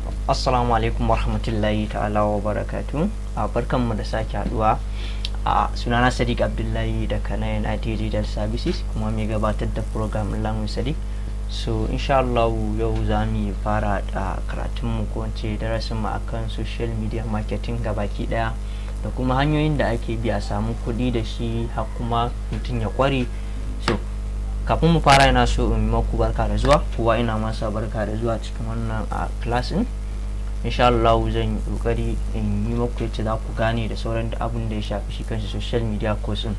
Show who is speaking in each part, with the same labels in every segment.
Speaker 1: Assalamu alaikum warahmatullahi ta'ala wa barakatu. Barkanmu da sake haduwa. Sunana Sadiq Abdullahi daga Nayan IT Digital Services kuma mai gabatar da program Lamun Sadiq. So insha Allah yau za mu fara da karatunmu ko wance darasinmu akan social media marketing gabaki daya da kuma hanyoyin da ake bi a samu kuɗi da shi har kuma mutum ya kware. So kafin mu fara ina so in maku barka da zuwa, kowa ina masa barka da zuwa cikin wannan class din. Insha Allah zan yi kokari in yi maku yadda za ku gane da sauran abin da ya shafi shi kanshi social media course din.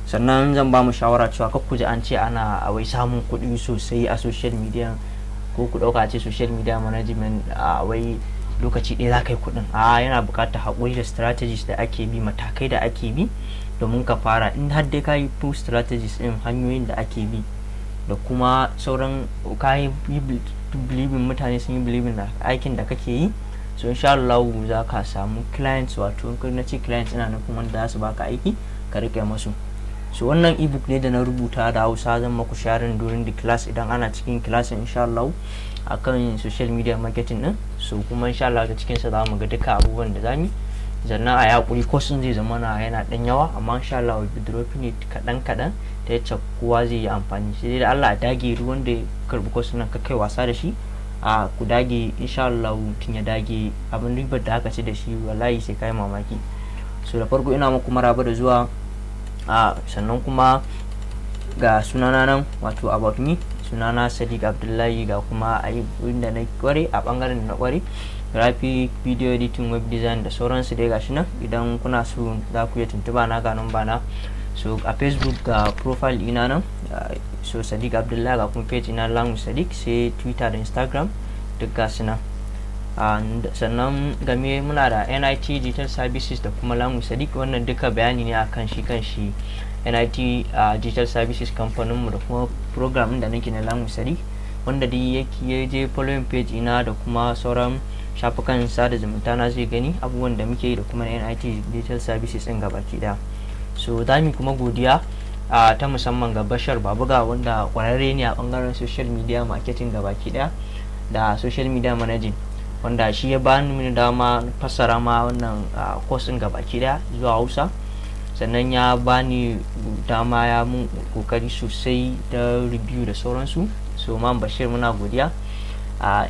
Speaker 1: Sannan zan ba mu shawara cewa kar ku ji an ce ana wai samun kuɗi sosai a social media ko ku ɗauka ce social media management wai lokaci ɗaya za ka yi kuɗin. Yana buƙatar haƙuri da strategies da ake bi, matakai da ake bi domin ka fara. In har dai ka yi strategies ɗin, hanyoyin da ake bi da kuma sauran ka yi believing, mutane sun yi believing da aikin da kake yi, so insha Allah za ka samu clients. Wato in na ce clients ina nufin wanda za su baka aiki ka rike masu. So wannan ebook ne da na rubuta da Hausa, zan maku sharing during the class idan ana cikin class insha Allah akan social media marketing din. So kuma insha Allah ta cikin sa za mu ga duka abubuwan da zamu zanna a yakuri course zai zama yana dan yawa, amma insha Allah will be dropping it kadan ta yacce kowa zai yi amfani. Sai dai da Allah a dage ruwan da karbi course nan ka kai wasa da shi, ku dage insha Allah mutum ya dage, abin ribar da aka ci da shi wallahi sai kai mamaki. So da farko ina muku maraba da zuwa, sannan kuma ga sunana nan, wato about me, sunana Sadiq Abdullahi, ga kuma inda na kware a bangaren da na kware graphic, video editing, web design da sauransu dai gashi nan. Idan kuna so za ku iya tuntuba na ga nan bana. So a Facebook ga profile ina nan, so Sadiq Abdullahi, ga kuma page ina Lamun Sadiq, sai Twitter da Instagram duk gasu nan. Sannan game muna da NIT Digital Services da kuma Lamun Sadiq. Wannan duka bayani ne akan shi kan shi NIT Digital Services kamfaninmu da kuma program da nake na Lamun Sadiq, wanda dai ya je following page ina da kuma sauran shafukan sada zumunta na zai gani abubuwan da muke yi da kuma NIT Digital Services din gabaki daya. So za mu kuma godiya ta musamman ga Bashar Babuga, wanda kwararre ne a bangaren social media marketing gabaki daya da social media managing, wanda shi ya bani mini dama fassara ma wannan course din gabaki daya zuwa Hausa. Sannan ya bani dama, ya mun kokari sosai da review da sauransu. So man Bashir muna godiya.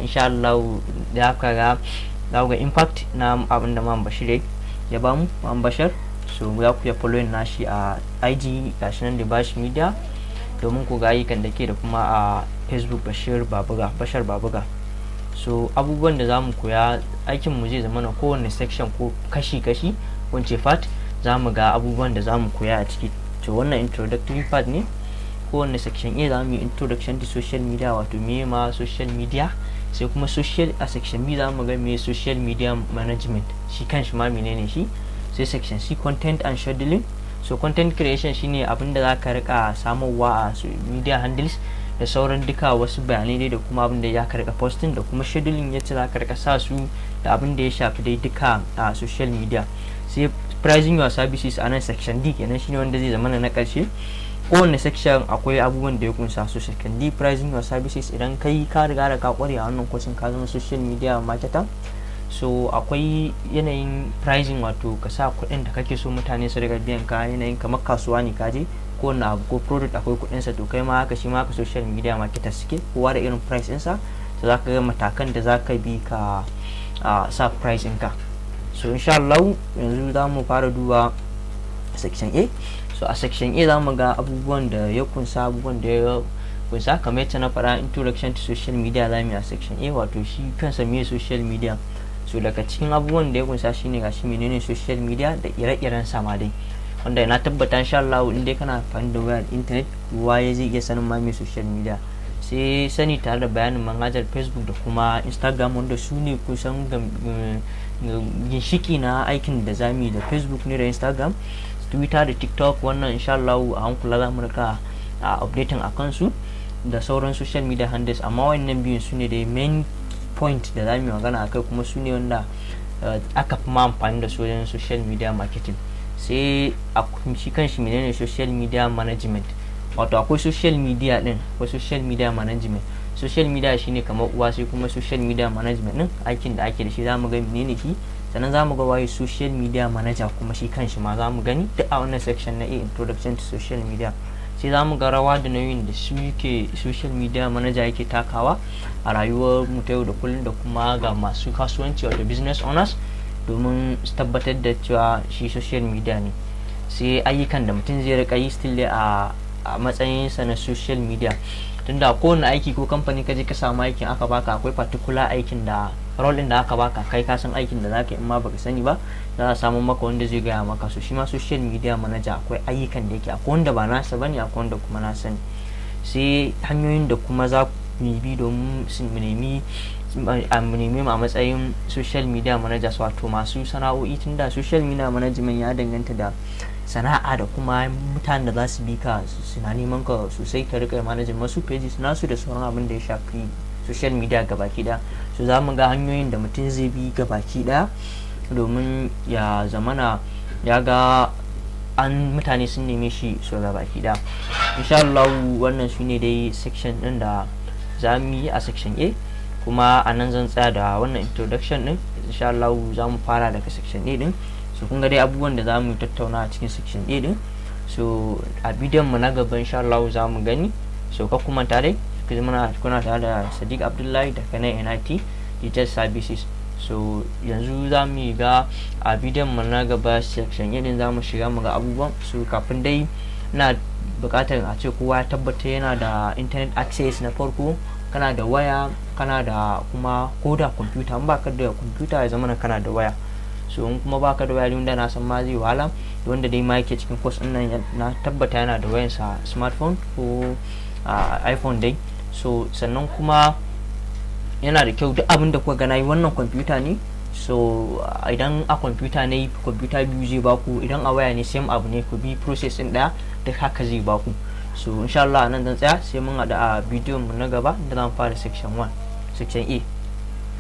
Speaker 1: Insha Allah da aka ga impact na abin da man Bashir ya bamu, man Bashir. So za ku ya following nashi a IG gashi nan da Bash Media domin ku ga ayyukan da ke, da kuma a Facebook Bashar Babuga. So abubuwan da zamu koya, aikin mu zai zama na kowanne section ko kashi wance part za mu ga abubuwan da zamu koya a ciki. To wannan introductory part ne. Kowanne section A za mu yi introduction to social media, wato me ma social media, sai kuma a section B za mu ga me social media management, shi kanshi ma menene shi. Sai section C content and scheduling. So content creation shine abin da za ka rika samarwa a media handles da sauran duka wasu bayanai dai, da kuma abin da ya ka rika posting, da kuma scheduling yace za ka rika sa su da abin da ya shafi dai duka a social media. Sai pricing your services a nan section D kenan, shine wanda zai zama na karshe. Kowanne section akwai abubuwan da ya kunsa. So section D pricing your services, idan kai ka riga da ka kware a wannan course ka zama social media marketer, so akwai yanayin pricing, wato ka sa kuɗin da kake so mutane su riga biyan ka, yanayin kamar kasuwa ne kaje ko na abu ko product akwai kuɗin sa, to kai ma haka shi ma haka social media marketer suke, kowa da irin price ɗinsa. So za ka ga matakan da za ka bi ka sa price ɗinka. So insha Allah yanzu za mu fara duba section A. So a section A za mu ga abubuwan da ya kunsa, kamar yadda na fara introduction to social media za mu yi a section A, wato shi kansa me social media. So daga cikin abubuwan da ya kunsa shine gashi menene social media da ire-iren sama dai, wanda na tabbata insha Allah in dai kana amfani da wayar internet kowa zai iya sanin ma me social media. Sai sani tare da bayanin manhajar Facebook da kuma Instagram, wanda su ne kusan ginshiki na aikin da zamu yi da Facebook ne da Instagram, Twitter da TikTok. Wannan insha Allah a hankula za mu rika updating akan su da sauran social media handles, amma wannan biyun su ne da main point da zamu yi magana akai, kuma su ne wanda aka fi ma amfani da su wajen social media marketing. Sai shi kanshi menene social media management, wato akwai social media din, akwai social media management. social media shine kamar uwa, sai kuma social media management din aikin da ake da shi zamu ga menene shi, sannan zamu ga waye social media manager kuma shi kanshi ma zamu gani duk a wannan section na introduction to social media. sai zamu ga rawa da nauyin da suke social media manager yake takawa a rayuwar mu ta yau da kullum da kuma ga masu kasuwanci wato business owners, domin su tabbatar da cewa shi social media ne. sai ayyukan da mutum zai rika yi still a matsayinsa na social media, tunda kowane aiki ko kamfani ka je ka samu aikin aka baka akwai particular aikin da role din da aka baka kai ka san aikin da zaka yi, in ma baka sani ba za a samu maka wanda zai gaya maka. so shi ma social media manager akwai ayyukan da yake, akwai wanda ba nasa bane, akwai wanda kuma na sani. sai hanyoyin da kuma za ku bi domin mu nemi a matsayin social media managers, wato masu sana'o'i, tunda social media management ya danganta da sana'a da kuma mutanen da za su bi ka suna neman ka sosai, ka rika managing masu pages nasu da sauran abin da ya shafi social media gabaki daya. so za mu ga hanyoyin da mutum zai bi gabaki daya domin ya zamana ya ga mutane sun neme shi so gabaki daya. insha Allah wannan shine dai section din da za mu yi a section A, kuma a nan zan tsaya da wannan introduction din. insha Allah za mu fara daga section A din. so kun ga dai abubuwan da za mu tattauna a cikin section A din, so a bidiyon mu na gaba insha Allah za mu gani. so ka kuma tare kuna tare da Sadiq Abdullahi da Kanai NIT Digital Services. so yanzu za mu ga a bidiyon mu na gaba section A din za mu shiga mu ga abubuwan. so kafin dai na bukatar a ce kowa ya tabbata yana da internet access na farko, kana da waya, kana da kuma koda computer. in baka da computer ya zama kana da waya. so in kuma baka da waya, wanda na san ma zai wahala, wanda dai ma yake cikin course din nan na tabbata yana da wayansa smartphone ko iPhone dai. so sannan kuma yana da kyau duk abin da kuka gana yi wannan computer ne. so idan a computer ne computer biyu zai baku, idan a waya ne same abu ne, ku bi process din daya duk haka zai baku. so insha Allah nan zan tsaya, sai mun hada a bidiyon mu na gaba da zan fara section 1 section A.